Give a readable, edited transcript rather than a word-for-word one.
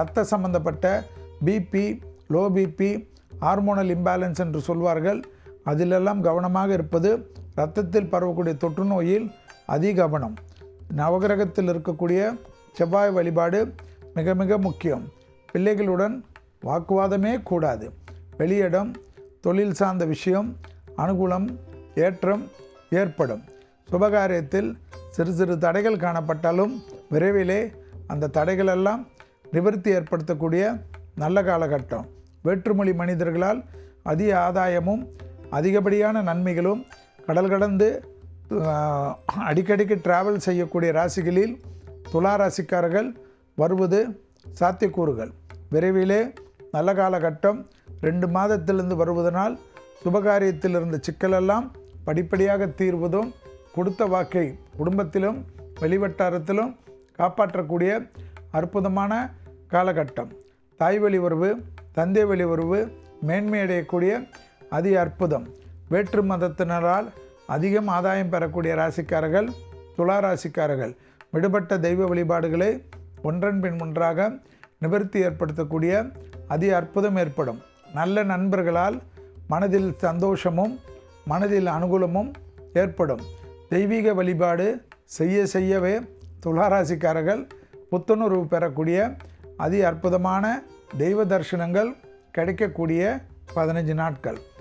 இரத்த சம்பந்தப்பட்ட BP, low BP, hormonal imbalance என்று சொல்வார்கள். அதிலெல்லாம் கவனமாக இருப்பது. இரத்தத்தில் பரவக்கூடிய தொற்று நோயில் அதிகவனம். நவகிரகத்தில் இருக்கக்கூடிய செவ்வாய் வழிபாடு மிக மிக முக்கியம். பிள்ளைகளுடன் வாக்குவாதமே கூடாது. வெளியிடம், தொழில் சார்ந்த விஷயம், அனுகூலம், ஏற்றம் ஏற்படும். சுபகாரியத்தில் சிறு சிறு தடைகள் காணப்பட்டாலும் விரைவிலே அந்த தடைகளெல்லாம் நிவர்த்தி ஏற்படுத்தக்கூடிய நல்ல காலகட்டம். வேற்றுமொழி மனிதர்களால் அதிக ஆதாயமும் அதிகப்படியான நன்மைகளும், கடல் கடந்து அடிக்கடிக்கு டிராவல் செய்யக்கூடிய ராசிகளில் துலா ராசிக்காரர்கள் வருவது சாத்தியக்கூறுகள். விரைவிலே நல்ல காலகட்டம் 2 மாதத்திலிருந்து வருவதனால் சுபகாரியத்தில் இருந்த சிக்கலெல்லாம் படிப்படியாக தீர்வதும், கொடுத்த வாக்கை குடும்பத்திலும் வெளிவட்டாரத்திலும் காப்பாற்றக்கூடிய அற்புதமான காலகட்டம். தாய் வழி உறவு, தந்தை வழி உறவு மேன்மை அடையக்கூடிய அதி அற்புதம். வேற்று மதத்தினரால் அதிகம் ஆதாயம் பெறக்கூடிய ராசிக்காரர்கள் துலா ராசிக்காரர்கள் விடுபட்ட தெய்வ வழிபாடுகளை ஒன்றன் பின் ஒன்றாக நிவர்த்தி ஏற்படுத்தக்கூடிய அதி அற்புதம் ஏற்படும். நல்ல நண்பர்களால் மனதில் சந்தோஷமும் மனதில் அனுகூலமும் ஏற்படும். தெய்வீக வழிபாடு செய்யவே துளாராசிக்காரர்கள் புத்துணர்வு பெறக்கூடிய அதி அற்புதமான தெய்வ தரிசனங்கள் கிடைக்கக்கூடிய 15 நாட்கள்.